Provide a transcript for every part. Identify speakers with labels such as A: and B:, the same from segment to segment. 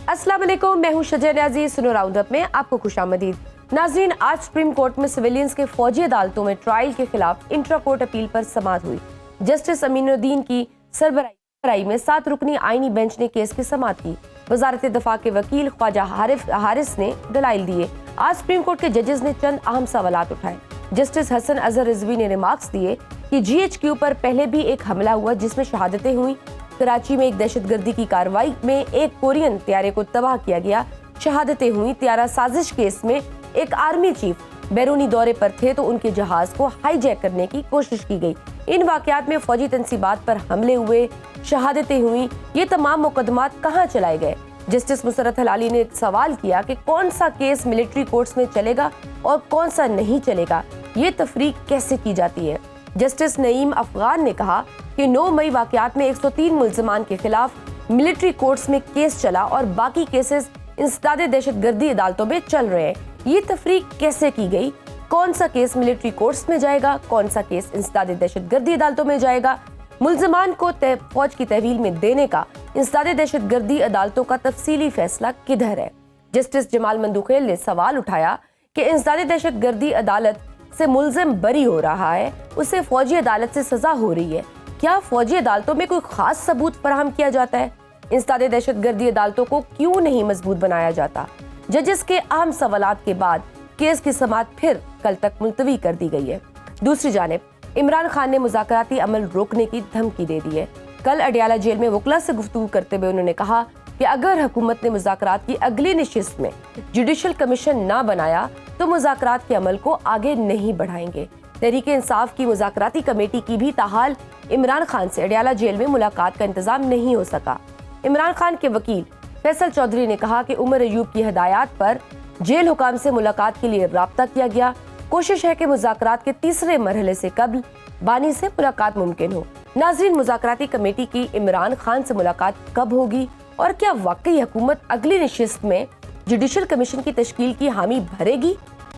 A: अस्सलाम वालेकुम, मैं हूं शजर न्याजी। सुनो राउंडअप में आपको खुशामदीद। नाज़रीन, आज सुप्रीम कोर्ट में सिविलियंस के फौजी अदालतों में ट्रायल के खिलाफ इंट्रा कोर्ट अपील पर समाअत हुई। जस्टिस अमीनुद्दीन की सरबराही में 7 रुकनी आईनी बेंच ने केस की समाअत की। वजारत दफा के वकील ख्वाजा हारिस ने दलाइल दिए। आज सुप्रीम कोर्ट के जजेस ने चंद अहम सवालात उठाए। जस्टिस हसन अजहर रिजवी ने रिमार्क्स दिए कि GHQ पर पहले भी एक हमला हुआ जिसमें शहादतें हुई। कराची में एक दहशतगर्दी की कार्रवाई में एक कोरियन त्यारे को तबाह किया गया, शहादतें हुई। त्यारा साजिश केस में एक आर्मी चीफ बैरूनी दौरे पर थे तो उनके जहाज को हाईजैक करने की कोशिश की गई। इन वाकयात में फौजी तंसीबात पर हमले हुए, शहादतें हुई। ये तमाम मुकदमात कहाँ चलाए गए? जस्टिस मुसरत हलाली ने सवाल किया कि कौन सा केस मिलिट्री कोर्ट्स में चलेगा और कौन सा नहीं चलेगा, ये तफरीक कैसे की जाती है? जस्टिस नईम अफगान ने कहा कि 9 मई वाकयात में 103 मुल्ज़िमान के खिलाफ मिलिट्री कोर्ट्स में केस चला और बाकी केसेस इंसदादे दहशतगर्दी अदालतों में चल रहे हैं। ये तफरीक कैसे की गई? कौन सा केस मिलिट्री कोर्ट्स में जाएगा, कौन सा केस इंसदादे दहशतगर्दी अदालतों में जाएगा? मुल्ज़िमान को फौज की तहवील में देने का इंसदादे दहशतगर्दी अदालतों का तफसीली फैसला किधर है? जस्टिस जमाल मंदुखेल ने सवाल उठाया कि इंसदादे दहशतगर्दी अदालत से मुल्जिम बरी हो रहा है, उसे फौजी अदालत से सजा हो रही है, क्या फौजी अदालतों में कोई खास सबूत फराहम किया जाता है? इंसदादे दहशतगर्दी अदालतों को क्यों नहीं मजबूत बनाया जाता? जजेस के अहम सवालात के बाद केस की समाअत फिर कल तक मुलतवी कर दी गई है। दूसरी जानिब इमरान खान ने मुज़ाकराती अमल रोकने की धमकी दे दी है। कल अडियाला जेल में वकला से गुफ्तगू करते हुए उन्होंने कहा कि अगर हुकूमत ने मुज़ाकरात की अगली नशिस्त में जुडिशल कमीशन ना बनाया तो मुज़ाकरात के अमल को आगे नहीं बढ़ाएंगे। तहरीक इंसाफ की मुज़ाकराती कमेटी की भी ताहाल इमरान खान से अडियाला जेल में मुलाकात का इंतजाम नहीं हो सका। इमरान खान के वकील फैसल चौधरी ने कहा कि उमर अयूब की हिदायत पर जेल हुकाम से मुलाकात के लिए राब्ता किया गया। कोशिश है कि मुज़ाकरात के तीसरे मरहले से कबल बानी से मुलाकात मुमकिन हो। नाज़रीन, मुज़ाकराती कमेटी की इमरान खान से मुलाकात कब होगी और क्या वाकई हुकूमत अगली नशिस्त में जुडिशल कमीशन की तश्कील की हामी भरेगी?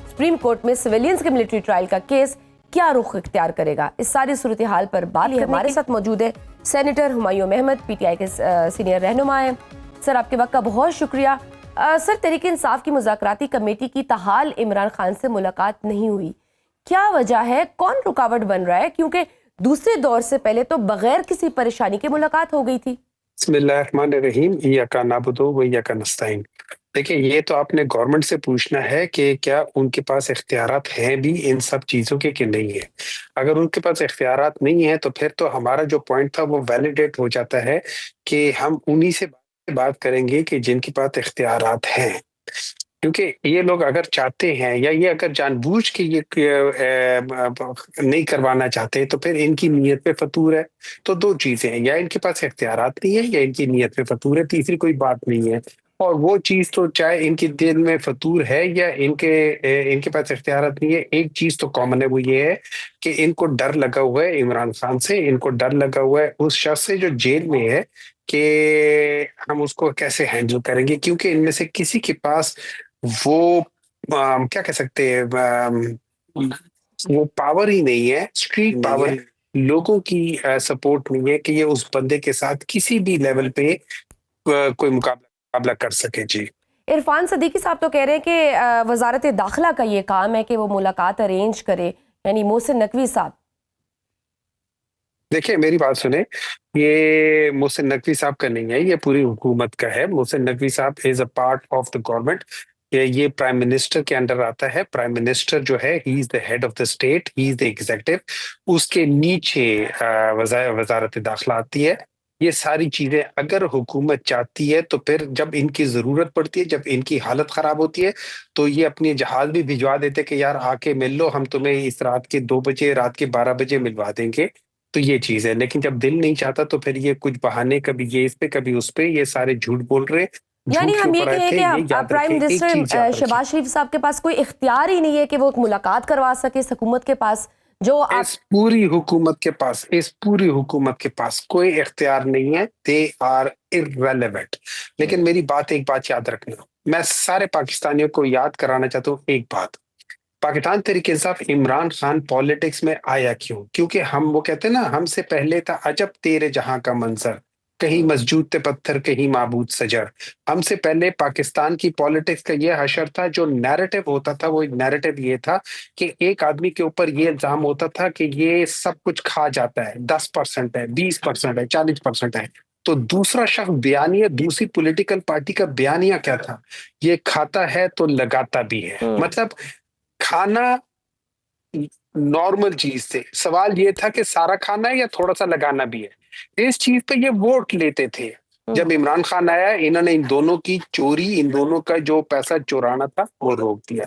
A: सुप्रीम कोर्ट में सिविलियंस के मिलिट्री ट्रायल का केस क्या रुख इख्तियार करेगा? इस सारी सूरत हाल पर बात हमारे साथ मौजूद है सेनेटर हुमायूं अहमद, PTI के सीनियर रहनुमा है। सर, आपके वक्त का बहुत शुक्रिया। सर, तहरीक इंसाफ की मुज़ाकराती कमेटी की ताहाल इमरान खान से मुलाकात नहीं हुई, क्या वजह है? कौन रुकावट बन रहा है? क्योंकि दूसरे दौर से पहले तो बगैर किसी परेशानी के मुलाकात हो गई थी।
B: बिस्मिल्लाहिर्रहमानिर्रहीम, इय्याका नअबुदु व इय्याका नस्तईन। देखिए, ये तो आपने गवर्नमेंट से पूछना है कि क्या उनके पास इख्तियारात हैं भी इन सब चीज़ों के कि नहीं है। अगर उनके पास इख्तियारात नहीं है तो फिर तो हमारा जो पॉइंट था वो वैलिडेट हो जाता है कि हम उन्हीं से बात करेंगे कि जिनके पास इख्तियारात हैं। क्योंकि ये लोग अगर चाहते हैं या ये अगर जानबूझ के ये नहीं करवाना चाहते तो फिर इनकी नीयत पे फतूर है। तो 2 चीजें हैं, या इनके पास इख्तियारात नहीं है या इनकी नीयत पे फतूर है, तीसरी कोई बात नहीं है। और वो चीज तो चाहे इनके दिल में फतूर है या इनके पास इख्तियारात नहीं है, एक चीज तो कॉमन है, वो ये है कि इनको डर लगा हुआ है इमरान खान से, इनको डर लगा हुआ है उस शख्स से जो जेल में है कि हम उसको कैसे हैंडल करेंगे। क्योंकि इनमें से किसी के पास वो क्या कह सकते हैं, वो पावर ही नहीं है, स्ट्रीट पावर, लोगों की सपोर्ट नहीं है कि ये उस बंदे के साथ किसी भी लेवल पे कोई मुकाबला कर सके। जी,
A: इरफान सदीकी साहब तो कह रहे हैं कि वजारत दाखिला का ये काम है कि वो मुलाकात अरेंज करे, यानी मोहसिन नकवी साहब।
B: देखिए, मेरी बात सुने, ये मोहसिन नकवी साहब का नहीं है, ये पूरी हुकूमत का है। मोहसिन नकवी साहब is a part of the government. ये प्राइम मिनिस्टर के अंडर आता है। प्राइम मिनिस्टर जो है, he is the head of the state, he is the executive. उसके नीचे वजारत दाखिला आती है। ये सारी चीजें अगर हुकूमत चाहती है तो फिर जब इनकी जरूरत पड़ती है, जब इनकी हालत खराब होती है, तो ये अपने जहाज भी भिजवा देते कि यार आके मिल लो, हम तुम्हें इस रात के 2 बजे, रात के 12 बजे मिलवा देंगे। तो ये चीज है। लेकिन जब दिल नहीं चाहता तो फिर ये कुछ बहाने, कभी ये इस पे कभी उस पे, ये सारे झूठ बोल रहे।
A: यानी हम ये कहें कि प्राइम मिनिस्टर शहबाज शरीफ साहब के पास कोई इख्तियार ही नहीं है कि वो मुलाकात करवा सके इस हुकूमत के पास, जो आप
B: इस पूरी हुकूमत के पास कोई इख्तियार नहीं है। They are irrelevant. लेकिन मेरी एक बात याद रखना, मैं सारे पाकिस्तानियों को याद कराना चाहता हूँ एक बात। पाकिस्तान तहरीक इंसाफ, इमरान खान पॉलिटिक्स में आया क्यों? क्योंकि हम, वो कहते हैं ना, हमसे पहले था अजब तेरे जहां का मंजर, कहीं मस्जूद ते पत्थर कहीं माबूद सजर। हमसे पहले पाकिस्तान की पॉलिटिक्स का ये हशर था, जो नैरेटिव होता था वो नैरेटिव ये था कि एक आदमी के ऊपर ये इल्जाम होता था कि ये सब कुछ खा जाता है, 10% है, 20% है, 40% है। तो दूसरा शख्स बयानिया, दूसरी पॉलिटिकल पार्टी का बयानिया क्या था, ये खाता है तो लगाता भी है। मतलब खाना नॉर्मल चीज थे, सवाल ये था कि सारा खाना है या थोड़ा सा लगाना भी है। इस चीज पे ये वोट लेते थे। जब इमरान खान आया, इन्होंने इन दोनों की चोरी, इन दोनों का जो पैसा चुराना था वो रोक दिया।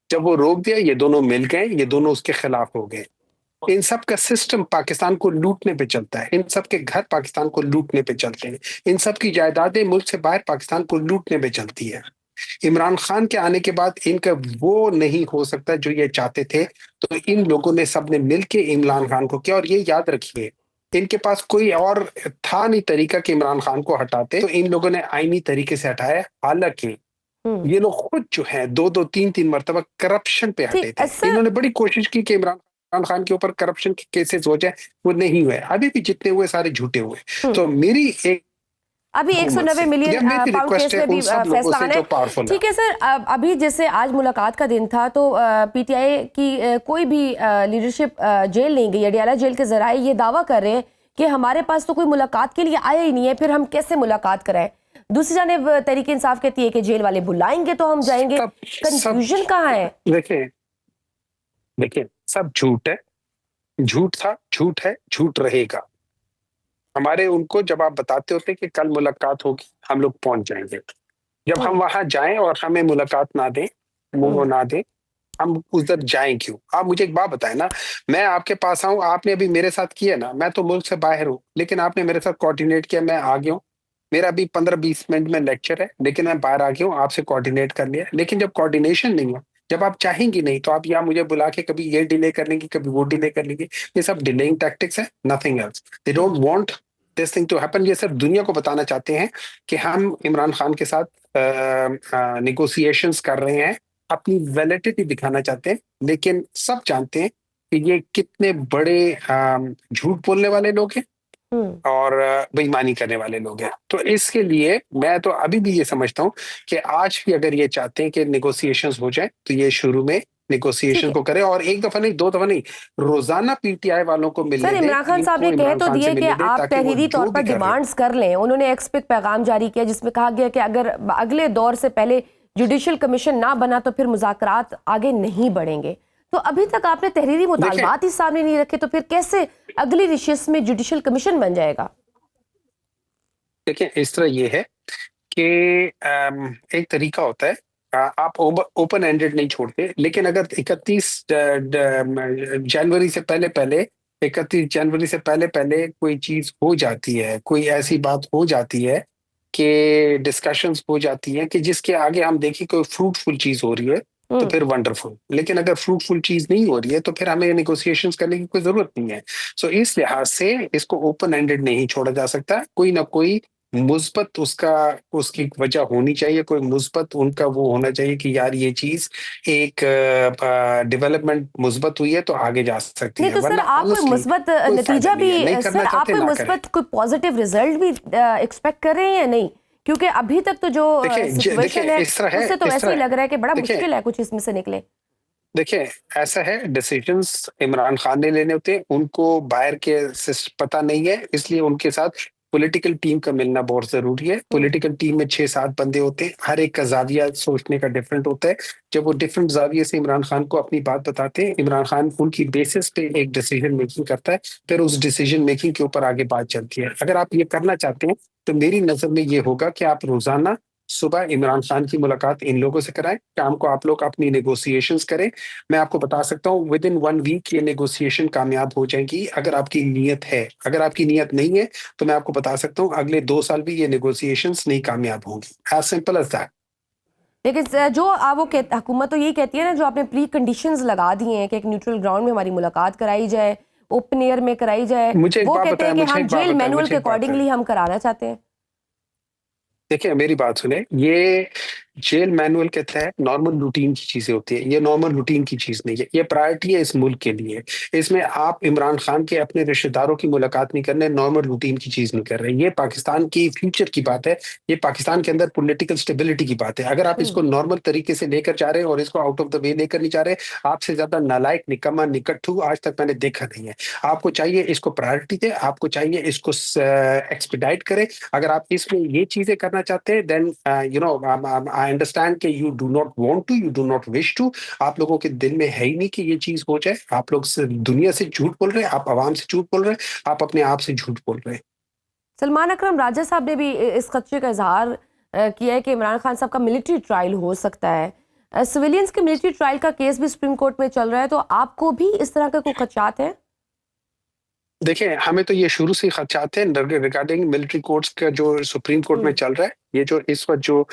B: जब वो रोक दिया, ये दोनों मिल गए, ये दोनों उसके खिलाफ हो गए। इन सब का सिस्टम पाकिस्तान को लूटने पे चलता है, इन सब के घर पाकिस्तान को लूटने पे चलते हैं, इन सब की जायदादें मुल्क से बाहर पाकिस्तान को लूटने पे चलती है। इमरान खान के आने के बाद इनका वो नहीं हो सकता जो ये चाहते थे। तो इन लोगों ने सबने मिलके इमरान खान को किया। और ये याद रखिए, इनके पास कोई और था नहीं तरीका कि इमरान खान को हटाते, तो इन लोगों ने आईनी तरीके से हटाया। हालांकि ये लोग खुद जो है 2-2 3-3 मरतबा करप्शन पे हटे थे। इन्होंने बड़ी कोशिश की कि इमरान खान के ऊपर करप्शन के केसेस हो जाए, वो नहीं हुए। अभी भी जितने हुए सारे झूठे हुए। तो मेरी एक
A: अभी 190 मिलियन पाउंड केस में भी फैसला आना है। ठीक है सर, अभी जैसे आज मुलाकात का दिन था, तो पीटीआई की कोई भी लीडरशिप जेल नहीं गई। अडियाला जेल के जराए ये दावा कर रहे हैं कि हमारे पास तो कोई मुलाकात के लिए आया ही नहीं है, फिर हम कैसे मुलाकात कराएं। दूसरी जानिब तहरीक इंसाफ कहती है कि जेल वाले बुलाएंगे तो हम जाएंगे। कंफ्यूजन कहाँ है?
B: देखिए, सब झूठ है, झूठ था, झूठ है, झूठ रहेगा। हमारे उनको जब आप बताते होते कि कल मुलाकात होगी, हम लोग पहुंच जाएंगे। जब हम वहां जाएं और हमें मुलाकात ना दें, वो ना दें, हम उधर जाएं क्यों? आप मुझे एक बात बताएं ना, मैं आपके पास आऊं, आपने अभी मेरे साथ किया ना, मैं तो मुल्क से बाहर हूं, लेकिन आपने मेरे साथ कोऑर्डिनेट किया, मैं आ गया हूं। मेरा अभी 15-20 मिनट में लेक्चर है, लेकिन मैं बाहर आ गया हूँ, आपसे कोऑर्डिनेट कर लिया। लेकिन जब कोऑर्डिनेशन नहीं हो, जब आप चाहेंगी नहीं, तो आप यहाँ मुझे बुला के कभी ये डिले कर लेंगी, कभी वो डिले कर लेंगी। ये सब डिलेइंग टैक्टिक्स है, nothing else. They don't want this thing to happen. ये सिर्फ दुनिया को बताना चाहते हैं कि हम इमरान खान के साथ निगोशिएशंस कर रहे हैं, अपनी वैलिडिटी दिखाना चाहते हैं। लेकिन सब जानते हैं कि ये कितने बड़े झूठ बोलने वाले लोग हैं और बेईमानी करने वाले लोग हैं। तो इसके लिए मैं तो अभी भी ये समझता हूँ कि आज भी अगर ये चाहते हैं कि निगोशिएशंस हो जाए, तो ये शुरू में निगोशिएशन को करें, और एक दफा नहीं, 2 दफा नहीं, रोजाना पीटीआई वालों को मिलने दें।
A: इमरान खान साहब ने कह तो दिए कि आप तहरीरी तौर पर डिमांड्स कर लें। उन्होंने एक्सपेक्ट पैगाम जारी किया जिसमें कहा गया कि अगर अगले दौर से पहले जुडिशल कमीशन ना बना तो फिर मुज़ाकरात आगे नहीं बढ़ेंगे। तो अभी तक आपने तहरीरी मुतालबात ही सामने नहीं रखे, तो फिर कैसे अगली रिशिस में जुडिशल कमीशन बन जाएगा?
B: देखिए, इस तरह ये है कि एक तरीका होता है, आप ओपन एंडेड नहीं छोड़ते, लेकिन अगर 31 जनवरी से पहले 31 जनवरी से पहले कोई चीज हो जाती है, कोई ऐसी बात हो जाती है कि डिस्कशंस हो जाती है कि जिसके आगे हम देखें कोई फ्रूटफुल चीज हो रही है, तो फिर वंडरफुल। लेकिन अगर फ्रूटफुल चीज नहीं हो रही है, तो फिर हमें नेगोशिएशंस करने की कोई जरूरत नहीं है। सो इस लिहाज से इसको ओपन एंडेड नहीं छोड़ा जा सकता। कोई ना कोई मुस्बत उसकी वजह होनी चाहिए, कोई मुस्बत उनका वो होना चाहिए कि यार ये चीज एक डेवलपमेंट मुस्बत हुई है तो आगे जा सकती है।
A: तो सर, आप कोई मुस्बत नतीजा भी, सर आप कोई मुस्बत कोई पॉजिटिव रिजल्ट भी एक्सपेक्ट कर रहे हैं या नहीं? क्योंकि अभी तक तो जो सिचुएशन है उससे तो ऐसे ही लग रहा है कि बड़ा मुश्किल है कुछ इसमें से निकले।
B: देखिए, ऐसा है, डिसीजंस इमरान खान ने लेने होते हैं, उनको बाहर के पता नहीं है, इसलिए उनके साथ पॉलिटिकल टीम का मिलना बहुत जरूरी है। पॉलिटिकल टीम में 6-7 बंदे होते हैं, हर एक का जाविया सोचने का डिफरेंट होता है। जब वो डिफरेंट जाविये से इमरान खान को अपनी बात बताते हैं, इमरान खान उनकी बेसिस पे एक डिसीजन मेकिंग करता है, फिर उस डिसीजन मेकिंग के ऊपर आगे बात चलती है। अगर आप ये करना चाहते हैं, तो मेरी नजर में ये होगा कि आप रोजाना सुबह इमरान खान की मुलाकात इन लोगों से कराएं, शाम को आप लोग अपनी नेगोशिएशंस करें। मैं आपको बता सकता हूं, विद इन 1 वीक ये नेगोशिएशन कामयाब हो जाएंगी, अगर आपकी नीयत है। अगर आपकी नीयत नहीं है, तो मैं आपको बता सकता हूं अगले 2 साल भी ये नेगोशिएशंस नहीं कामयाब होंगी। As simple as that.
A: लेकिन जो हुकूमत तो यही कहती है ना, जो आपने प्री कंडीशंस लगा दिए हैं कि एक न्यूट्रल ग्राउंड में हमारी मुलाकात कराई जाए, ओपन एयर में कराई जाए, वो कहते हैं कि हम जेल मैनुअल के अकॉर्डिंगली हम कराना चाहते हैं।
B: देखिए, मेरी बात सुने, ये जेल मैनुअल के तहत नॉर्मल रूटीन की चीजें होती है, ये नॉर्मल रूटीन की चीज नहीं है, ये प्रायोरिटी है इस मुल्क के लिए। इसमें आप इमरान खान के अपने रिश्तेदारों की मुलाकात नहीं करने, नॉर्मल रूटीन की चीज नहीं कर रहे। ये पाकिस्तान की फ्यूचर की बात है, ये पाकिस्तान के अंदर पॉलिटिकल स्टेबिलिटी की बात है। अगर आप इसको नॉर्मल तरीके से लेकर जा रहे हैं और इसको आउट ऑफ द वे लेकर नहीं जा रहे, आपसे ज्यादा नालायक, निकम्मा, निकट्ठू आज तक मैंने देखा नहीं है। आपको चाहिए इसको प्रायोरिटी दे, आपको चाहिए इसको एक्सपीडाइट करें। अगर आप इसमें ये चीजें करना चाहते हैं, देन आई अंडरस्टैंड कि you do not want to, you do not wish to. आप लोगों के दिल में है ही नहीं कि ये चीज हो जाए। आप लोग दुनिया से झूठ बोल रहे हैं, आप आवाम से झूठ बोल रहे हैं, आप अपने आप से झूठ बोल रहे हैं।
A: सलमान अकरम राजा साहब ने भी इस खदशे का इजहार किया है कि इमरान खान साहब का मिलिट्री ट्रायल हो सकता है। सिविलियंस के मिलिट्री ट्रायल का केस भी सुप्रीम कोर्ट में चल रहा है, तो आपको भी इस तरह के कोई खदशात हैं?
B: देखिए, हमें तो ये शुरू से ही खदशात हैं रिगार्डिंग मिलिट्री कोर्ट्स का जो सुप्रीम कोर्ट में चल रहा है। ये जो इस वक्त जो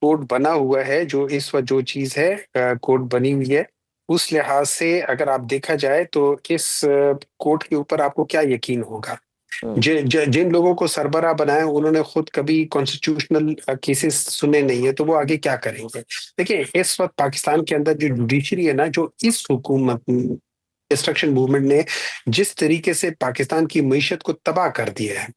B: कोर्ट बना हुआ है, जो इस वक्त जो चीज है कोर्ट बनी हुई है, उस लिहाज से अगर आप देखा जाए तो इस कोर्ट के ऊपर आपको क्या यकीन होगा। जिन लोगों को सरबराह बनाया उन्होंने खुद कभी कॉन्स्टिट्यूशनल केसेस सुने नहीं है, तो वो आगे क्या करेंगे। देखिए, इस वक्त पाकिस्तान के अंदर जो जुडिशरी है ना, जो इस हुकूमत डिस्ट्रक्शन मूवमेंट ने जिस तरीके से पाकिस्तान की मईशत को तबाह कर दिया है,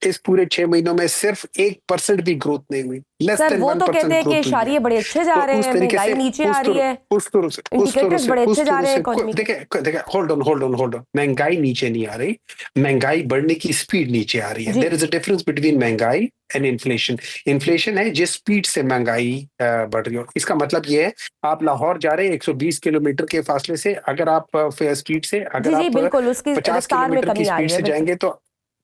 B: इस पूरे 6 महीनों में सिर्फ 1% भी ग्रोथ नहीं हुई।
A: सर वो तो कहते हैं कि इशारे बड़े अच्छे जा रहे हैं, महंगाई नीचे आ रही है, इंडिकेटर्स बड़े अच्छे जा रहे हैं इकोनॉमी के।
B: देखिए, होल्ड ऑन, महंगाई नीचे नहीं आ रही, महंगाई बढ़ने की स्पीड नीचे आ रही है। There is a difference between महंगाई एंड इन्फ्लेशन। इन्फ्लेशन है जिस स्पीड से महंगाई बढ़ रही है। इसका मतलब ये है, आप लाहौर जा रहे हैं 120 किलोमीटर के फासले से, अगर आप स्पीड से अगर आप 50 किलोमीटर की स्पीड से जाएंगे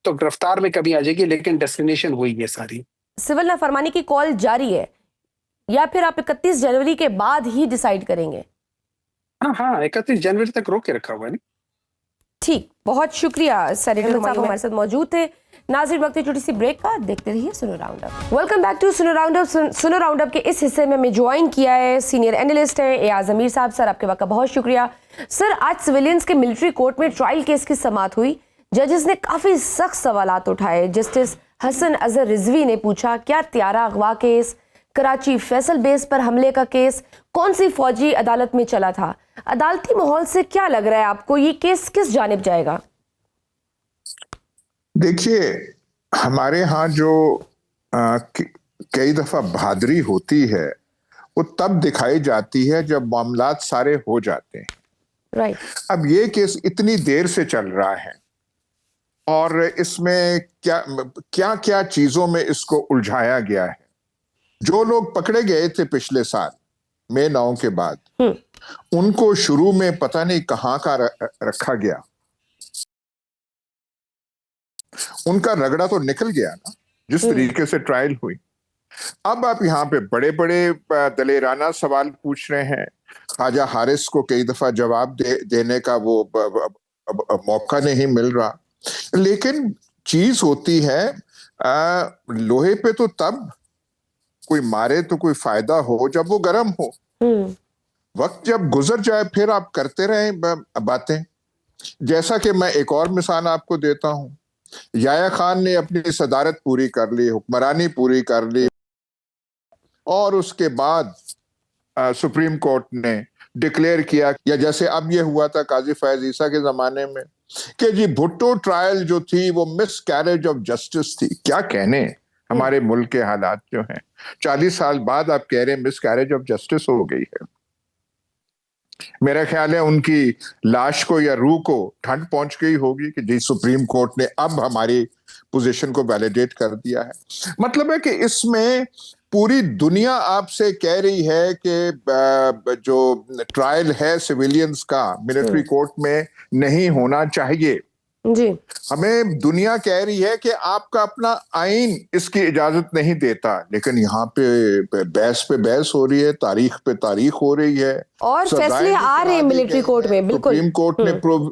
B: तो गिरफ्तार में कभी आ जाएगी, लेकिन डेस्टिनेशन वही है सारी।
A: सिविल नाफरमानी की कॉल जारी है, या फिर आप 31 जनवरी के बाद ही डिसाइड करेंगे?
B: हाँ, 31 जनवरी तक रोक के रखा हुआ है।
A: ठीक, बहुत शुक्रिया सेनेटर साहब हमारे साथ मौजूद थे। नाज़रीन, वक्त है छोटी सी ब्रेक का, देखते रहिए Suno round up. Welcome back to Suno round up. Suno round up के इस हिस्से में मैं ज्वाइन किया है सीनियर एनालिस्ट है एयाज अमीर साहब। सर, आपके वक्त का बहुत शुक्रिया। सर, आज सिविलियंस के मिलिट्री कोर्ट में ट्रायल केस की समाअत हुई। जजेस ने काफी सख्त सवालात उठाए। जस्टिस हसन अजहर रिजवी ने पूछा, क्या त्यारा अगवा केस, कराची फैसल बेस पर हमले का केस कौन सी फौजी अदालत में चला था? अदालती माहौल से क्या लग रहा है आपको, ये केस किस जानिब जाएगा?
C: देखिए, हमारे यहाँ जो कई दफा बहादुरी होती है वो तब दिखाई जाती है जब मामलात सारे हो जाते हैं।
A: राइट।
C: अब ये केस इतनी देर से चल रहा है और इसमें क्या क्या चीजों में इसको उलझाया गया है। जो लोग पकड़े गए थे पिछले साल मई 9 के बाद, उनको शुरू में पता नहीं कहां का रखा गया। उनका रगड़ा तो निकल गया ना, जिस तरीके से ट्रायल हुई। अब आप यहाँ पे बड़े बड़े दलेराना सवाल पूछ रहे हैं। ख्वाजा हारिस को कई दफा जवाब देने का वो मौका नहीं मिल रहा। लेकिन चीज होती है, लोहे पे तो तब कोई मारे तो कोई फायदा हो जब वो गर्म हो। वक्त जब गुजर जाए फिर आप करते रहे बातें। जैसा कि मैं एक और मिसाल आपको देता हूं, याया खान ने अपनी सदारत पूरी कर ली, हुक्मरानी पूरी कर ली, और उसके बाद सुप्रीम कोर्ट ने डिक्लेयर किया, या जैसे अब ये हुआ था काजी फैज ईसा के जमाने में, कि जी भुट्टो ट्रायल जो थी वो मिस कैरेज ऑफ जस्टिस थी। क्या कहने हमारे मुल्क के हालात जो हैं, 40 साल बाद आप कह रहे हैं मिस कैरेज ऑफ जस्टिस हो गई है। मेरा ख्याल है उनकी लाश को या रूह को ठंड पहुंच गई होगी कि जी सुप्रीम कोर्ट ने अब हमारी पोजीशन को वैलिडेट कर दिया है। मतलब है कि इसमें पूरी दुनिया आपसे कह रही है कि जो ट्रायल है सिविलियंस का मिलिट्री कोर्ट में नहीं होना चाहिए
A: जी।
C: हमें दुनिया कह रही है कि आपका अपना आइन इसकी इजाजत नहीं देता। लेकिन यहाँ पे बहस हो रही है, तारीख पे तारीख हो रही है
A: और फैसले आ रहे हैं मिलिट्री कोर्ट में। बिल्कुल,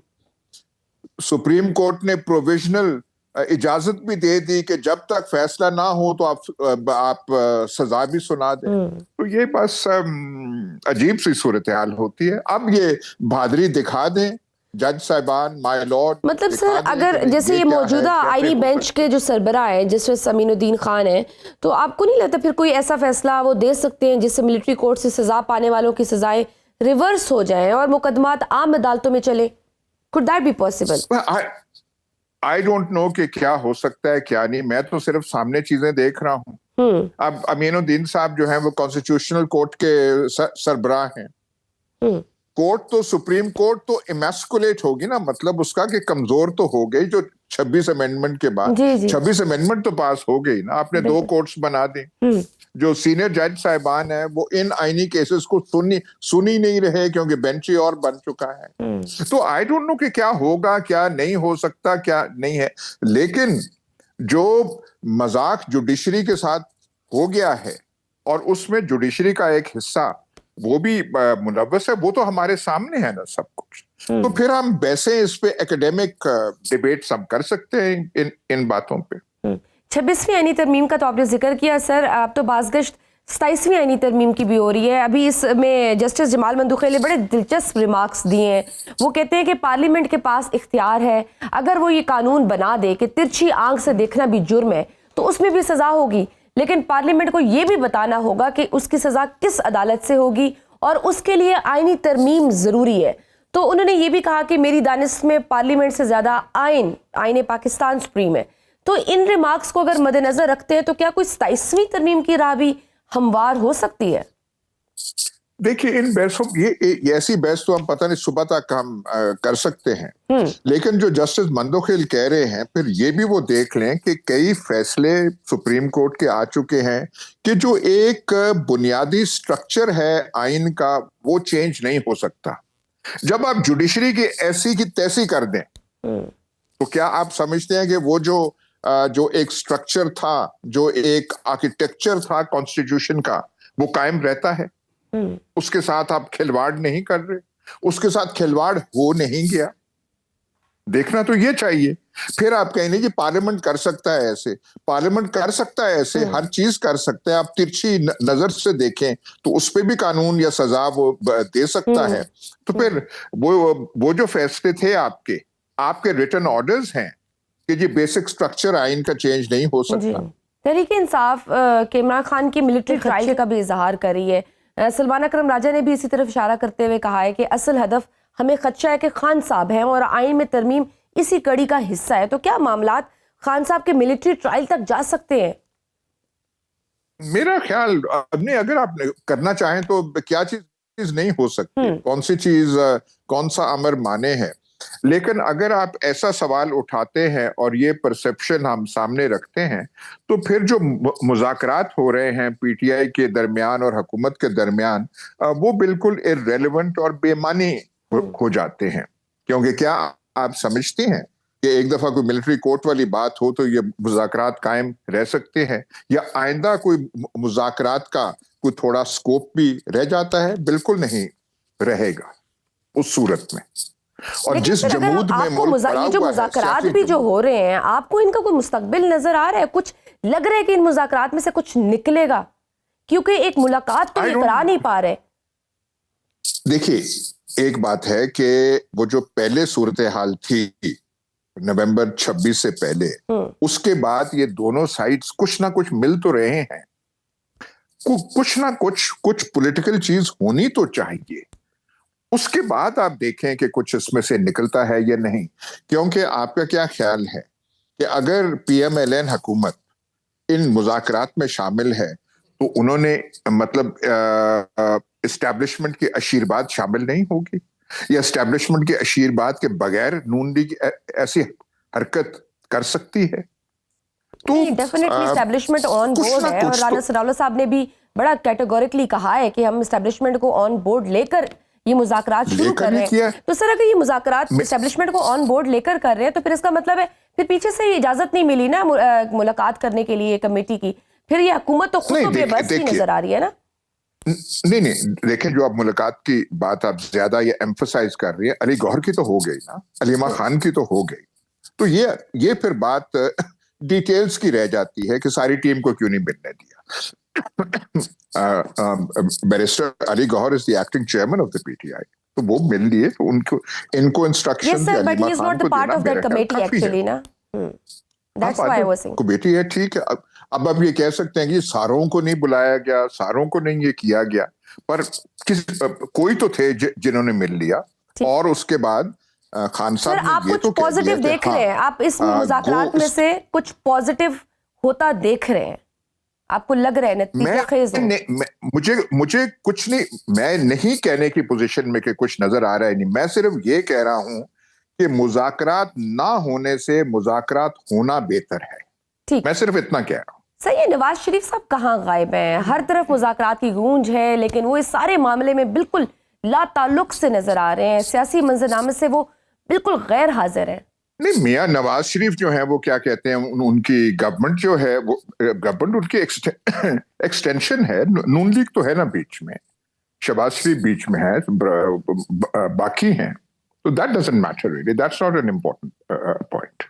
C: सुप्रीम कोर्ट ने प्रोविजनल इजाजत भी दे दी कि जब तक फैसला ना हो तो आप सजा भी सुना दें। तो ये बस अजीब सी सूरत हाल होती है। अब ये बहादुरी दिखा दें जज साहिबान, माय लॉर्ड।
A: मतलब सर, अगर जैसे ये मौजूदा आईनी बेंच के जो सरबराह हैं जस्टिस अमीनुद्दीन खान हैं, तो आपको नहीं लगता फिर कोई ऐसा फैसला वो दे सकते हैं जिससे मिलिट्री कोर्ट से सजा पाने वालों की सजाएं रिवर्स हो जाएं और मुकदमात आम अदालतों में चले? Could that be possible?
C: I don't know कि क्या हो सकता है क्या नहीं, मैं तो सिर्फ सामने चीजें देख रहा हूँ। अब अमीनुद्दीन साहब जो हैं वो कॉन्स्टिट्यूशनल कोर्ट के सरबराह हैं। कोर्ट तो, सुप्रीम कोर्ट तो इमैस्कुलेट होगी ना, मतलब उसका कि कमजोर तो हो गई जो 26 अमेंडमेंट के बाद। 26 अमेंडमेंट तो पास हो गई ना, आपने 2 कोर्ट्स बना दी। जो सीनियर जज साहिबान है वो इन आईनी केसेस को सुनी नहीं रहे क्योंकि बेंच ही और बन चुका है। तो आई डोंट नो कि क्या होगा, क्या नहीं हो सकता, क्या नहीं है। लेकिन जो मजाक जुडिशरी के साथ हो गया है और उसमें जुडिशरी का एक हिस्सा वो भी मुलव्वस है, वो तो हमारे सामने है ना सब कुछ। तो फिर हम वैसे इस पे एकेडमिक डिबेट सब कर सकते हैं इन बातों पे।
A: 26वीं आईनी तरमीम का तो आपने जिक्र किया सर, अब तो बाज़गश्त 27वीं आईनी तरमीम की भी हो रही है। अभी इसमें जस्टिस जमाल मंदुखी ने बड़े दिलचस्प रिमार्क्स दिए हैं। वो कहते हैं कि पार्लियामेंट के पास इख्तियार है, अगर वो ये कानून बना दे कि तिरछी आंख से देखना भी जुर्म है तो उसमें भी सजा होगी, लेकिन पार्लियामेंट को ये भी बताना होगा कि उसकी सजा किस अदालत से होगी और उसके लिए आईनी तरमीम जरूरी है। तो उन्होंने ये भी कहा कि मेरी दानिश में पार्लियामेंट से ज्यादा आईन पाकिस्तान सुप्रीम है। तो इन रिमार्क्स को अगर मद्देनजर रखते हैं तो क्या कोई 27वीं तरमीम की राह भी हमवार हो सकती है?
C: देखिए, इन बहसों ये ऐसी बहस तो हम पता नहीं सुबह तक हम कर सकते हैं। लेकिन जो जस्टिस मंदोखिल कह रहे हैं, फिर ये भी वो देख लें कि कई फैसले सुप्रीम कोर्ट के आ चुके हैं कि जो एक बुनियादी स्ट्रक्चर है आइन का वो चेंज नहीं हो सकता। जब आप जुडिशरी की ऐसी की तैसी कर दें तो क्या आप समझते हैं कि वो जो एक स्ट्रक्चर था, जो एक आर्किटेक्चर था कॉन्स्टिट्यूशन का, वो कायम रहता है? उसके साथ आप खिलवाड़ नहीं कर रहे, उसके साथ खिलवाड़ हो नहीं गया। देखना तो ये चाहिए। फिर आप कहेंगे कि पार्लियामेंट कर सकता है ऐसे, पार्लियामेंट कर सकता है ऐसे, हर चीज कर सकते हैं। आप तिरछी नजर से देखें तो उस पर भी कानून या सजा वो दे सकता है। तो फिर वो जो फैसले थे आपके रिटन ऑर्डर्स हैं कि जी बेसिक स्ट्रक्चर आइन का चेंज नहीं हो सकता।
A: तहरीक इंसाफ के इमरान खान की मिलिट्री ट्रायल का भी इजहार कर रही है। सलमान अकरम राजा ने भी इसी तरफ इशारा करते हुए कहा है कि असल हदफ हमें खदशा है कि खान साहब हैं और आइन में तरमीम इसी कड़ी का हिस्सा है। तो क्या मामलात खान साहब के मिलिट्री ट्रायल तक जा सकते हैं?
C: मेरा ख्याल अगर आप करना चाहें तो क्या चीज नहीं हो सकती, कौन सी चीज, कौन सा अमर माने है। लेकिन अगर आप ऐसा सवाल उठाते हैं और ये परसेप्शन हम सामने रखते हैं तो फिर जो मुज़ाकरात हो रहे हैं पीटीआई के दरमियान और हुकूमत के दरमियान, वो बिल्कुल इररेलेवेंट और बेमानी हो जाते हैं। क्योंकि क्या आप समझते हैं कि एक दफा कोई मिलिट्री कोर्ट वाली बात हो तो ये मुज़ाकरात कायम रह सकते हैं, या आइंदा कोई मुज़ाकरात का कोई थोड़ा स्कोप भी रह जाता है? बिल्कुल नहीं रहेगा उस सूरत में। और जिस जमूद में
A: ये जो मुज़ाकरात भी जो हो रहे हैं, आपको इनका कोई मुस्तकबिल नजर आ रहा है? कुछ लग रहा है कि इन मुज़ाकरात में से कुछ निकलेगा? क्योंकि एक मुलाकात तो ये करा नहीं पा रहे।
C: देखिए, एक बात है कि वो जो पहले सूरत हाल थी नवंबर 26 से पहले, उसके बाद ये दोनों साइड्स कुछ ना कुछ मिल तो रहे हैं। कुछ ना कुछ पॉलिटिकल चीज होनी तो चाहिए। उसके बाद आप देखें कि कुछ इसमें से निकलता है या नहीं। क्योंकि आपका क्या ख्याल है कि अगर पीएमएलएन हुकूमत इन मुज़ाकरात में शामिल है तो उन्होंने मतलब इस्टेब्लिशमेंट के आशीर्वाद शामिल नहीं होगी, या इस्टेब्लिशमेंट के आशीर्वाद के बगैर नून लीग ऐसी हरकत कर सकती है?
A: तो डेफिनेटली इस्टेब्लिशमेंट ऑन बोर्ड है। और राना सनाउल्लाह साहब ने भी बड़ा कैटेगोरिकली कहा है कि हम इस्टेब्लिशमेंट को ऑन बोर्ड लेकर ये मुज़ाकरात शुरू कर रहे हैं। तो सर, अगर ये मुज़ाकरात इस्टेब्लिशमेंट को ऑन बोर्ड लेकर कर रहे हैं तो फिर इसका मतलब है फिर पीछे से इजाजत नहीं मिली ना मुलाकात करने के लिए कमेटी की, फिर ये हुकूमत तो खुद तो बेबस ही नजर आ रही है ना?
C: नहीं, देखें, जो आप मुलाकात की बात आप ज्यादा ये एम्फसाइज कर रही है, अली गौहर की तो हो गई ना, अलीमा खान की तो हो गई। तो ये फिर बात डिटेल्स की रह जाती है कि सारी टीम को क्यों नहीं मिलने दिया। Barrister Ali Gohar is the acting chairman of the PTI. तो वो मिल लिए, तो उनको इनको instruction
A: Yes, sir, but he is not the part of that committee actually, ना. That's why I was saying.
C: Committee है, ठीक है। अब आप ये कह सकते हैं कि सारों को नहीं बुलाया गया, सारों को नहीं ये किया गया, पर कोई तो थे जिन्होंने मिल लिया। और उसके बाद खान साहब ने
A: आप
C: ये
A: कुछ
C: तो
A: पॉजिटिव देख रहे हैं, आप इस मुज़ाकरात में से कुछ पॉजिटिव होता देख रहे हैं, आपको लग रहा है नतीजा खेज हो?
C: मुझे कुछ नहीं, मैं नहीं कहने की पोजीशन में कि कुछ नजर आ रहा है, नहीं, मैं सिर्फ ये कह रहा हूं कि मुज़ाकरात ना होने से मुज़ाकरात होना बेहतर है।
A: ठीक,
C: मैं सिर्फ इतना कह रहा हूं।
A: सही है। नवाज शरीफ साहब कहाँ गायब हैं? हर तरफ मुज़ाकरात की गूंज है, लेकिन वो इस सारे मामले में बिल्कुल ला ताल्लुक से नजर आ रहे हैं, सियासी मंजरनामे से वो बिल्कुल गैर हाजिर है।
C: नहीं, मियां नवाज शरीफ जो है वो क्या कहते हैं, उनकी गवर्नमेंट जो है वो गवर्नमेंट उनकी एक्सटेंशन है। नून लीग तो है ना बीच में, शहबाज शरीफ बीच में है, बाकी हैं, तो that doesn't matter really, that's not an important point.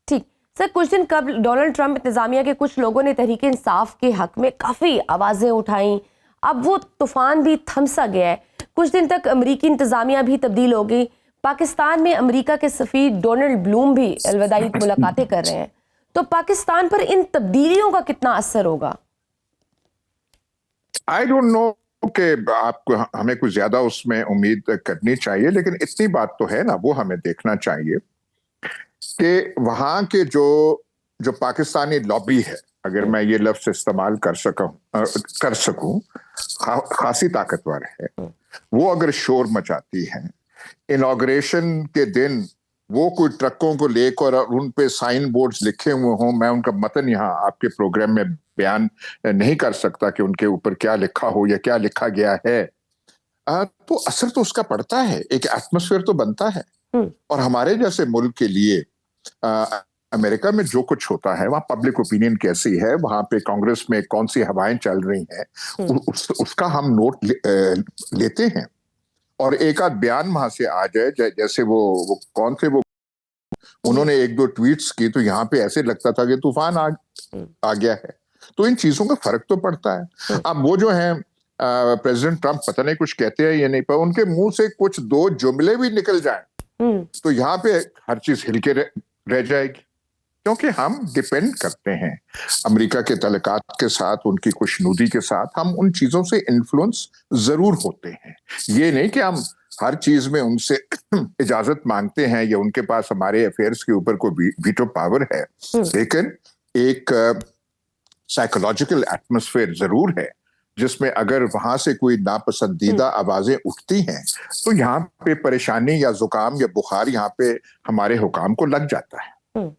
A: ठीक सर, कुछ दिन कबल डोनाल्ड ट्रंप इंतजामिया के कुछ लोगों ने तहरीक इंसाफ के हक में काफी आवाजें उठाई, अब वो तूफान भी थमसा गया है। कुछ दिन तक अमरीकी इंतजामिया भी तब्दील हो गई, पाकिस्तान में अमेरिका के सफीर डोनाल्ड ब्लूम भी अलविदाई मुलाकातें कर रहे हैं, तो पाकिस्तान पर इन तब्दीलियों का कितना असर होगा?
C: आई डोंट नो कि आपको हमें कुछ ज्यादा उसमें उम्मीद करनी चाहिए, लेकिन इतनी बात तो है ना, वो हमें देखना चाहिए कि वहां के जो पाकिस्तानी लॉबी है, अगर मैं ये लफ्ज इस्तेमाल कर सकूं, खासी ताकतवर है। वो अगर शोर मचाती है, इनॉग्रेशन के दिन वो कोई ट्रकों को लेकर और उन पे साइन बोर्ड्स लिखे हुए हों, मैं उनका मतन यहाँ आपके प्रोग्राम में बयान नहीं कर सकता कि उनके ऊपर क्या लिखा हो या क्या लिखा गया है, तो असर तो उसका पड़ता है, एक एटमॉस्फेयर तो बनता है। और हमारे जैसे मुल्क के लिए अमेरिका में जो कुछ होता है, वहाँ पब्लिक ओपिनियन कैसी है, वहां पे कांग्रेस में कौन सी हवाएं चल रही हैं, उसका हम नोट लेते हैं। और एक आध बयान वहां से आ जाए, जैसे वो कौन थे, वो उन्होंने एक दो ट्वीट्स की, तो यहाँ पे ऐसे लगता था कि तूफान आ गया है। तो इन चीजों का फर्क तो पड़ता है। अब वो जो है प्रेसिडेंट ट्रंप पता नहीं कुछ कहते हैं या नहीं, पर उनके मुंह से कुछ दो जुमले भी निकल जाएं तो यहाँ पे हर चीज हिलके रह जाएगी, क्योंकि हम डिपेंड करते हैं अमेरिका के तलकात के साथ, उनकी खुशनुदी के साथ, हम उन चीजों से इन्फ्लुएंस जरूर होते हैं। ये नहीं कि हम हर चीज में उनसे इजाजत मांगते हैं या उनके पास हमारे अफेयर्स के ऊपर कोई वीटो पावर है, लेकिन एक साइकोलॉजिकल एटमॉस्फेयर जरूर है जिसमें अगर वहां से कोई नापसंदीदा आवाजें उठती हैं तो यहाँ पे परेशानी या जुकाम या बुखार यहाँ पे हमारे हुकाम को लग जाता है।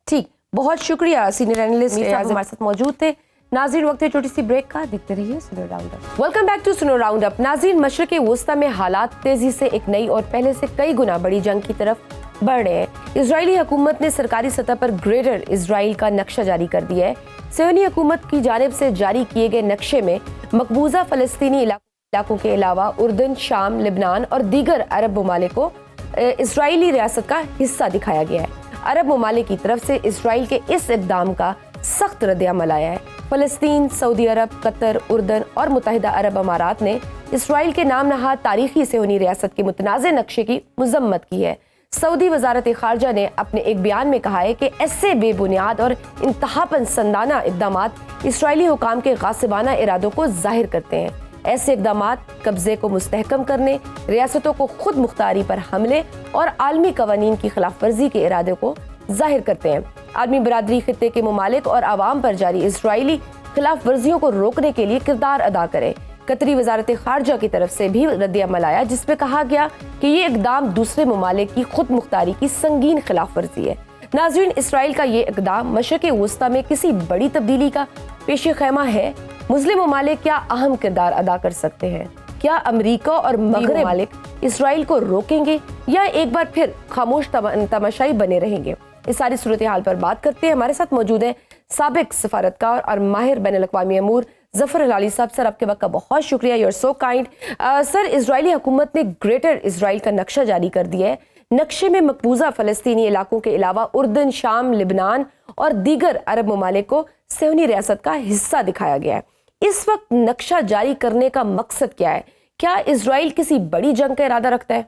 A: ठीक, बहुत शुक्रिया सीनियर एनालिस्ट हमारे साथ मौजूद थे। नाज़रीन, वक्त है छोटी सी ब्रेक का, देखते रहिए Suno round up. Welcome back to Suno round up. नाज़रीन, मशरिक़ वुस्ता में हालात तेजी से एक नई और पहले से कई गुना बड़ी जंग की तरफ बढ़ रहे हैं। इजरायली हुकूमत ने सरकारी सतह पर ग्रेटर इजराइल का नक्शा जारी कर दिया है। सियोनी हुकूमत की जानिब से जारी किए गए नक्शे में मकबूजा फलस्तीनी इलाकों के अलावा उर्दन, शाम, लिबनान और दीगर अरब ममालिक को इजरायली रियासत का हिस्सा दिखाया गया है। अरब ममालिक की तरफ से इजराइल के इस इक़दाम का सख्त रद्द-ए-अमल आया है। फलस्तीन, सऊदी अरब, कतर, उर्दन और मुत्तहिदा अरब अमारात ने इजराइल के नाम नहाद तारीखी सियोनी रियासत के मुतनाज़े नक्शे की मजम्मत की है। सऊदी वजारत खारजा ने अपने एक बयान में कहा है कि ऐसे बेबुनियाद और इंतहापसंदाना इक़दामात इजरायली हुकाम के गासिबाना इरादों को जाहिर करते हैं। ऐसे इक़दामात कब्जे को मुस्तहकम करने, रियासतों को खुद मुख्तारी पर हमले और आलमी कवानीन की खिलाफ वर्जी के इरादे को जाहिर करते हैं। आलमी बरादरी खित्ते के ममालिक और आवाम पर जारी इजरायली खिलाफ वर्जियों को रोकने के लिए किरदार अदा करे। कतरी वजारत खारजा की तरफ से भी रद्द-ए-अमल आया, जिसमें कहा गया कि ये इक़दाम दूसरे ममालिक की खुद मुख्तारी की संगीन खिलाफ वर्जी है। नाज़रीन, इसराइल का ये इक़दाम मशरिक़ वुस्ता में किसी बड़ी तब्दीली का पेश खैमा है। मुस्लिम ममालिक क्या अहम किरदार अदा कर सकते हैं? क्या अमेरिका और मगरिब ममालिक इसराइल को रोकेंगे या एक बार फिर खामोश तमाशाई बने रहेंगे? इस सारी सूरत हाल पर बात करते हैं। हमारे साथ मौजूद है साबिक सफारतकार और माहिर बैनुल-अक़वामी अमूर ज़फ़र हलाली साहब। सर, आपके वक्त का बहुत शुक्रिया, you are so kind. Sir, Israeli हुकूमत ने ग्रेटर इजराइल का नक्शा जारी कर दिया है। नक्शे में मकबूजा फ़लस्तीनी इलाकों के अलावा उर्दन, शाम, लिबनान और दीगर अरब ममालिक को सियोनी रियासत का हिस्सा दिखाया गया है। इस वक्त नक्शा जारी करने का मकसद क्या है? क्या इजराइल किसी बड़ी जंग का इरादा रखता है?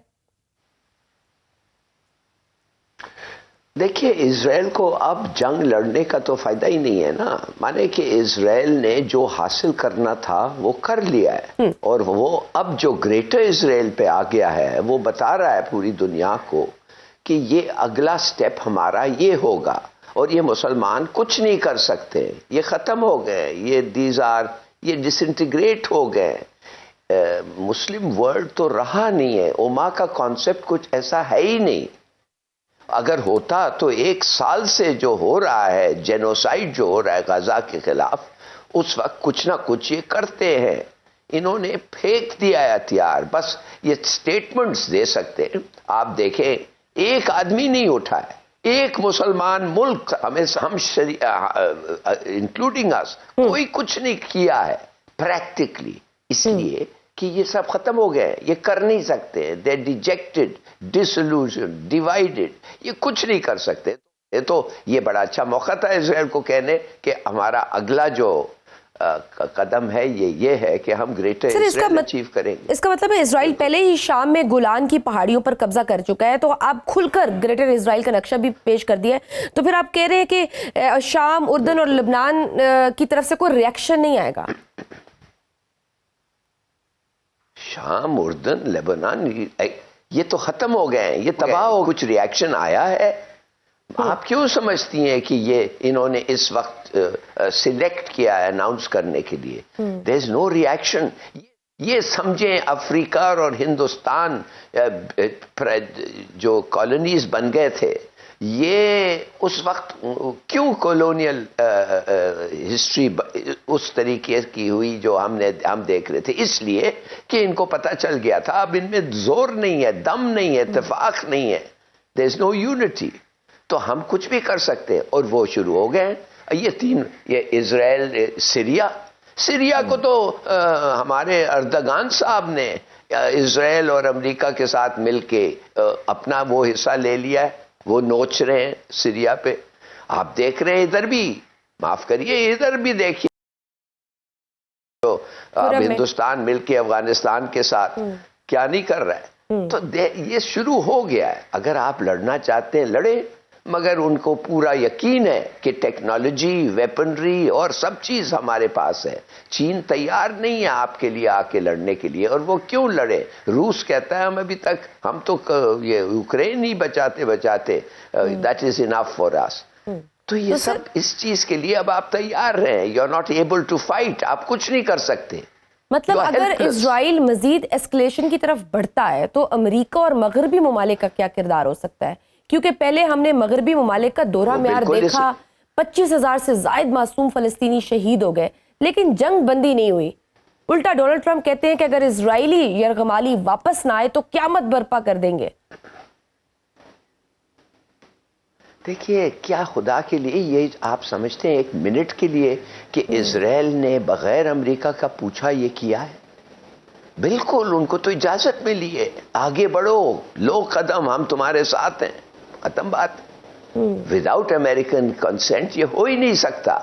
D: देखिए, इजराइल को अब जंग लड़ने का तो फायदा ही नहीं है ना। माने कि इजराइल ने जो हासिल करना था वो कर लिया है, और वो अब जो ग्रेटर इजराइल पे आ गया है वो बता रहा है पूरी दुनिया को कि ये अगला स्टेप हमारा ये होगा, और ये मुसलमान कुछ नहीं कर सकते, ये खत्म हो गए, ये डिसइंटीग्रेट हो गए। मुस्लिम वर्ल्ड तो रहा नहीं है, उम्मा का कॉन्सेप्ट कुछ ऐसा है ही नहीं। अगर होता तो 1 साल से जो हो रहा है जेनोसाइड जो हो रहा है गाजा के खिलाफ, उस वक्त कुछ ना कुछ ये करते हैं। इन्होंने फेंक दिया है हथियार, बस ये स्टेटमेंट्स दे सकते हैं। आप देखें, एक आदमी नहीं उठा है, एक मुसलमान मुल्क हम इंक्लूडिंग अस, कोई कुछ नहीं किया है प्रैक्टिकली, इसलिए कि ये सब खत्म हो गए, ये कर नहीं सकते, दे डिजेक्टेड, डिसल्यूजन, डिवाइडेड, ये कुछ नहीं कर सकते। ये बड़ा अच्छा मौका था इजराइल को कहने कि हमारा अगला जो कदम है ये है कि हम ग्रेटर इजराइल अचीव करेंगे।
A: इसका मतलब है इजराइल पहले ही शाम में गोलान की पहाड़ियों पर कब्जा कर चुका है, तो आप खुलकर ग्रेटर इजराइल का नक्शा भी पेश कर दिया है, तो फिर आप कह रहे हैं कि शाम, उर्दन और लेबनान की तरफ से कोई रिएक्शन नहीं आएगा?
D: शाम, उर्दन, लेबनान ये तो खत्म हो गए हैं, ये तबाह हो, कुछ रिएक्शन आया है? आप क्यों समझती हैं कि ये इन्होंने इस वक्त सिलेक्ट किया है अनाउंस करने के लिए? There is no reaction. ये समझें, अफ्रीका और हिंदुस्तान जो कॉलोनीज बन गए थे, ये उस वक्त क्यों कॉलोनियल हिस्ट्री उस तरीके की हुई जो हम देख रहे थे? इसलिए कि इनको पता चल गया था अब इनमें जोर नहीं है, दम नहीं है, इत्तेफाक नहीं है, देयर इज नो यूनिटी, तो हम कुछ भी कर सकते हैं। और वो शुरू हो गए। ये इजराइल, सीरिया को तो हमारे अर्दगान साहब ने इजराइल और अमेरिका के साथ मिलके अपना वो हिस्सा ले लिया है, वो नोच रहे हैं सीरिया पे। आप देख रहे हैं इधर भी, माफ करिए, इधर भी देखिए तो अब हिंदुस्तान मिलके अफगानिस्तान के साथ क्या नहीं कर रहा है। तो ये शुरू हो गया है। अगर आप लड़ना चाहते हैं लड़े, मगर उनको पूरा यकीन है कि टेक्नोलॉजी, वेपनरी और सब चीज हमारे पास है। चीन तैयार नहीं है आपके लिए आके लड़ने के लिए, और वो क्यों लड़े? रूस कहता है हम अभी तक, हम तो ये यूक्रेन ही बचाते that is enough for us. तो ये सब इस चीज के लिए अब आप तैयार हैं, you are not able to fight, आप कुछ नहीं कर सकते।
A: मतलब अगर इजराइल मजीद एस्केलेशन की तरफ बढ़ता है तो अमेरिका और मगरबी ममालिक का क्या किरदार हो सकता है? क्योंकि पहले हमने मगरबी ममालिक का दौरा म्यार देखा, 25,000 से ज्यादा मासूम फलस्तीनी शहीद हो गए, लेकिन जंग बंदी नहीं हुई। उल्टा डोनाल्ड ट्रंप कहते हैं कि अगर इजरायली यरगमाली वापस ना आए तो क़यामत बर्पा कर देंगे।
D: देखिए, क्या खुदा के लिए ये आप समझते हैं 1 मिनट के लिए कि इजराइल ने बगैर अमेरिका का पूछा ये किया है? बिल्कुल, उनको तो इजाजत मिली है, आगे बढ़ो, लो कदम, हम तुम्हारे साथ हैं, खत्म बात। विदाउट अमेरिकन कंसेंट ये हो ही नहीं सकता।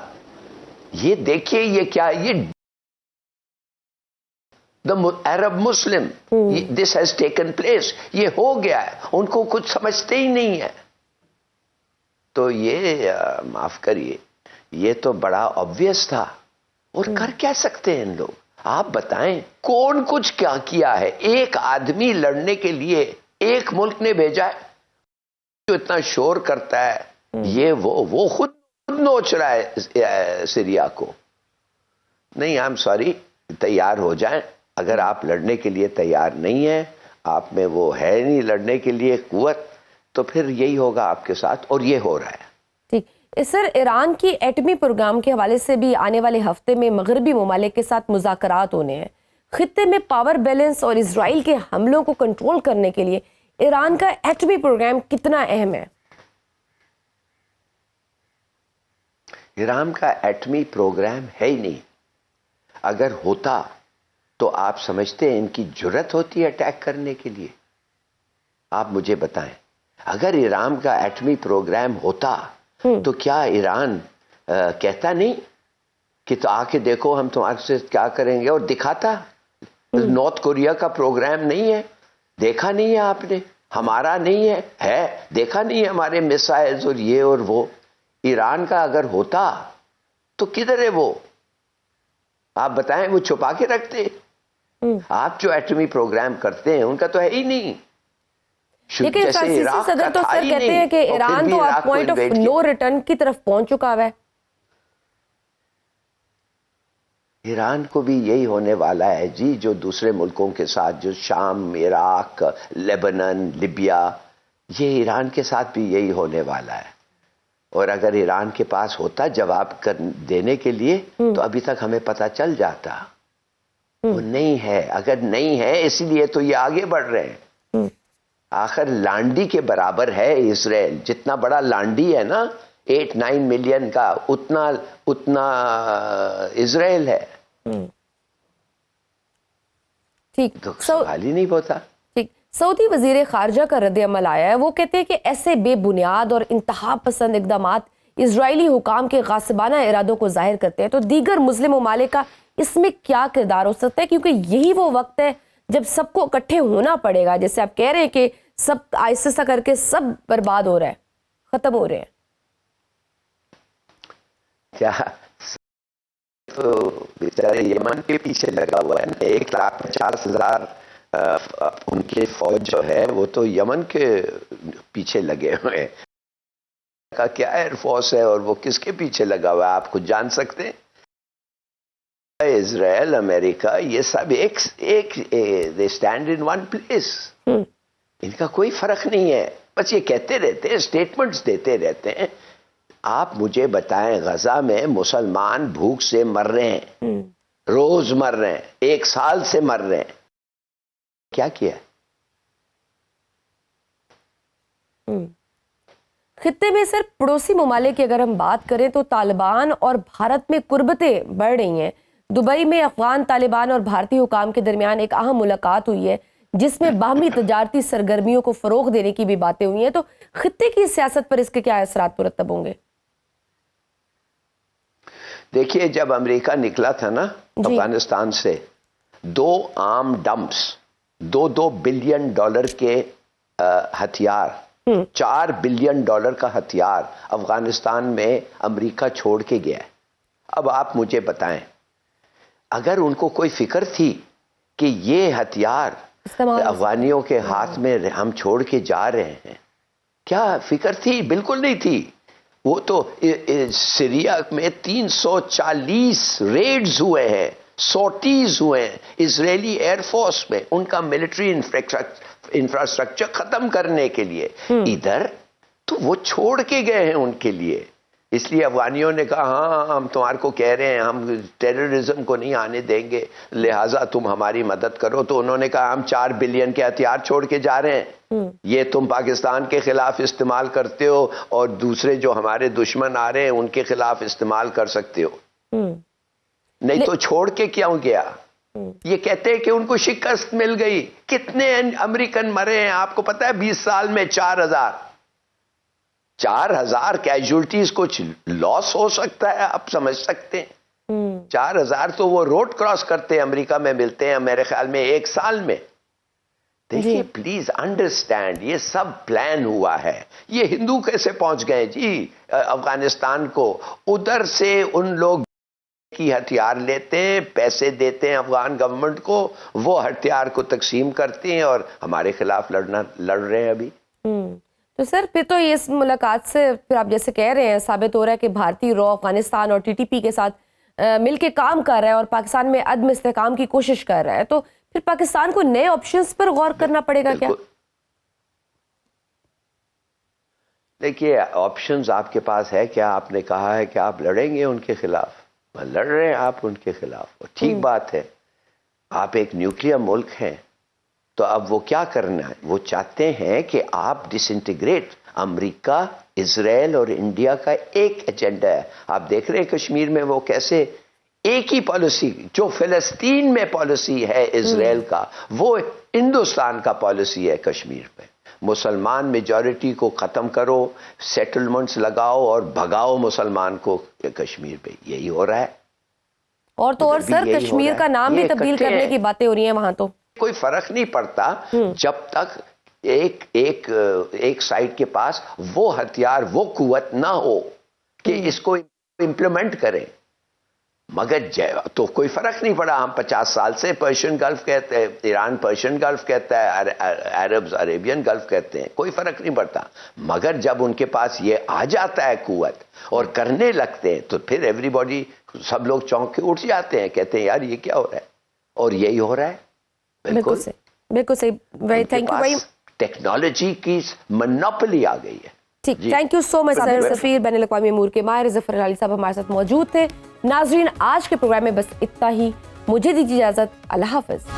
D: ये देखिए, ये क्या, ये the Arab Muslim, this has taken place, ये हो गया है, उनको कुछ समझते ही नहीं है। तो ये माफ करिए, ये तो बड़ा ऑब्वियस था। और कर क्या सकते हैं इन लोग? आप बताएं, कौन कुछ क्या किया है? एक आदमी लड़ने के लिए एक मुल्क ने भेजा है जो इतना शोर करता है, ये वो खुद नोच रहा है सीरिया को। नहीं, आई एम सॉरी, तैयार हो जाएं। अगर आप लड़ने के लिए तैयार नहीं है, आप में वो है नहीं लड़ने के लिए कुव्वत, तो फिर यही होगा आपके साथ, और ये हो रहा है।
A: ठीक सर, ईरान की एटमी प्रोग्राम के हवाले से भी आने वाले हफ्ते में मगरबी ममालिक के साथ मुज़ाकरात होने हैं। खित्ते में पावर बैलेंस और इजराइल के हमलों को कंट्रोल करने के लिए ईरान का एटमी प्रोग्राम कितना अहम है?
D: ईरान का एटमी प्रोग्राम है ही नहीं। अगर होता तो आप समझते हैं इनकी जुर्रत होती है अटैक करने के लिए? आप मुझे बताएं, अगर ईरान का एटमी प्रोग्राम होता तो क्या ईरान कहता नहीं कि तो आके देखो हम तुम्हारे से क्या करेंगे, और दिखाता? नॉर्थ कोरिया का प्रोग्राम नहीं है, देखा नहीं है आपने? हमारा नहीं है देखा नहीं है हमारे मिसाइल्स और ये और वो। ईरान का अगर होता तो किधर है वो? आप बताएं, वो छुपा के रखते? आप जो एटमी प्रोग्राम करते हैं उनका तो है ही नहीं।
A: लेकिन फ्रांसीसी सदर तो सर कहते हैं कि ईरान तो आप पॉइंट ऑफ नो रिटर्न की तरफ पहुंच चुका है।
D: ईरान को भी यही होने वाला है जी, जो दूसरे मुल्कों के साथ, जो शाम, इराक, लेबनान, लिबिया, ये ईरान के साथ भी यही होने वाला है। और अगर ईरान के पास होता जवाब देने के लिए तो अभी तक हमें पता चल जाता। वो नहीं है। अगर नहीं है इसीलिए तो ये आगे बढ़ रहे हैं। आखिर लांडी के बराबर है इजराइल, जितना बड़ा लांडी है ना 8-9 मिलियन का, उतना इजराइल है।
A: ठीक,
D: तो सवाल ही नहीं होता।
A: ठीक, सऊदी वजीर खारजा का रद्द अमल आया है। वो कहते हैं कि ऐसे बेबुनियाद और इंतहा पसंद इकदामात इजरायली हुकाम के गासिबाना इरादों को जाहिर करते हैं। तो दीगर मुस्लिम ममालिक का इसमें क्या किरदार हो सकता है? क्योंकि यही वो वक्त है जब सबको इकट्ठे होना पड़ेगा। जैसे आप कह रहे हैं कि सब आहिस्ता करके सब बर्बाद हो रहा है, खत्म हो रहे हैं।
D: क्या तो बेचारे यमन के पीछे लगा हुआ है ना, 1,50,000 उनके फौज जो है वो तो यमन के पीछे लगे हुए हैं। का क्या एयरफोर्स है और वो किसके पीछे लगा हुआ है, आप खुद जान सकते हैं। इजराइल, अमेरिका, ये सब एक they stand in one place. इनका कोई फर्क नहीं है, बस ये कहते रहते हैं, स्टेटमेंट्स देते रहते हैं। आप मुझे बताएं, गजा में मुसलमान भूख से मर रहे हैं, रोज मर रहे हैं, 1 साल से मर रहे हैं, क्या किया?
A: खित्ते में सर पड़ोसी ममालिक की अगर हम बात करें तो तालिबान और भारत में कुर्बतें बढ़ रही हैं। दुबई में अफगान तालिबान और भारतीय हुकाम के दरमियान एक अहम मुलाकात हुई है जिसमें बाहमी तजारती सरगर्मियों को फरोग देने की भी बातें हुई हैं। तो खित्ते की सियासत पर इसके क्या असरात मुरत्तब होंगे?
D: देखिए, जब अमेरिका निकला था ना अफगानिस्तान से, 2 आर्म डंप्स, $2 बिलियन के हथियार, $4 बिलियन का हथियार अफगानिस्तान में अमेरिका छोड़ के गया है। अब आप मुझे बताएं, अगर उनको कोई फिक्र थी कि ये हथियार अफगानियों के हाथ में हम छोड़ के जा रहे हैं, क्या फिक्र थी? बिल्कुल नहीं थी। वो तो सीरिया में 340 रेड्स हुए हैं, सॉर्टीज हुए हैं इजरायली एयरफोर्स में, उनका मिलिट्री इंफ्रास्ट्रक्चर खत्म करने के लिए। इधर तो वो छोड़ के गए हैं उनके लिए। इसलिए अफगानियों ने कहा, हाँ हम तुम्हारे को कह रहे हैं, हम टेररिज्म को नहीं आने देंगे, लिहाजा तुम हमारी मदद करो। तो उन्होंने कहा, हम 4 बिलियन के हथियार छोड़ के जा रहे हैं, ये तुम पाकिस्तान के खिलाफ इस्तेमाल करते हो और दूसरे जो हमारे दुश्मन आ रहे हैं उनके खिलाफ इस्तेमाल कर सकते हो। नहीं तो छोड़ के क्यों गया? ये कहते हैं कि उनको शिकस्त मिल गई। कितने अमेरिकन मरे हैं आपको पता है? 20 साल में 4,000 कैजुअलिटीज, कुछ लॉस हो सकता है, आप समझ सकते हैं। 4,000 तो वो रोड क्रॉस करते हैं, अमेरिका में मिलते हैं मेरे ख्याल में 1 साल में। देखिए, प्लीज अंडरस्टैंड, ये सब प्लान हुआ है। ये हिंदू कैसे पहुंच गए जी अफगानिस्तान को? उधर से उन लोग की हथियार लेते हैं, पैसे देते हैं अफगान गवर्नमेंट को, वो हथियार को तकसीम करते हैं और हमारे खिलाफ लड़ रहे हैं अभी।
A: तो सर फिर तो इस मुलाकात से फिर आप जैसे कह रहे हैं साबित हो रहा है कि भारतीय रॉ अफगानिस्तान और टीटीपी के साथ मिलके काम कर रहा है और पाकिस्तान में अदम इस्तेहकाम की कोशिश कर रहा है। तो फिर पाकिस्तान को नए ऑप्शंस पर गौर करना पड़ेगा क्या?
D: देखिए, ऑप्शंस आपके पास है क्या? आपने कहा है कि आप लड़ेंगे उनके खिलाफ, लड़ रहे हैं आप उनके खिलाफ, ठीक बात है। आप एक न्यूक्लियर मुल्क हैं, तो अब वो क्या करना है? वो चाहते हैं कि आप डिसइंटीग्रेट। अमेरिका, इजराइल और इंडिया का एक एजेंडा है। आप देख रहे हैं कश्मीर में वो कैसे एक ही पॉलिसी, जो फिलिस्तीन में पॉलिसी है इजराइल का, वो हिंदुस्तान का पॉलिसी है कश्मीर में। मुसलमान मेजॉरिटी को खत्म करो, सेटलमेंट्स लगाओ और भगाओ मुसलमान को कश्मीर पे। यही हो रहा है।
A: और तो और
D: उधर भी
A: सर,
D: यही हो
A: कश्मीर
D: रहा
A: का
D: है।
A: नाम भी
D: ये
A: तब्दील
D: इकट्ठे
A: करने
D: हैं।
A: की बातें हो रही हैं वहां तो।
D: कोई फर्क नहीं पड़ता जब तक एक साइड के पास वो हथियार, वो कुव्वत ना हो कि इसको इंप्लीमेंट करें। मगर तो कोई फर्क नहीं पड़ा। हम 50 साल से पर्शियन गल्फ कहते हैं, ईरान पर्शियन गल्फ कहता है, अरब्स अरेबियन गल्फ कहते हैं, कोई फर्क नहीं पड़ता। मगर जब उनके पास ये आ जाता है कुव्वत और करने लगते हैं, तो फिर एवरीबॉडी, सब लोग चौंक के उठ जाते हैं, कहते हैं यार ये क्या हो रहा है, और यही हो रहा है।
A: बिल्कुल सही, बिल्कुल सही। वेरी थैंक यू भाई।
D: टेक्नोलॉजी की मोनोपोली आ गई है।
A: ठीक, thank you so much sir. सफीर बैनुल अक़वामी अमूर के माहिर ज़फ़र अली साहब हमारे साथ मौजूद थे। नाज़रीन, आज के प्रोग्राम में बस इतना ही। मुझे दीजिए इजाज़त। अल्लाह हाफ़िज़।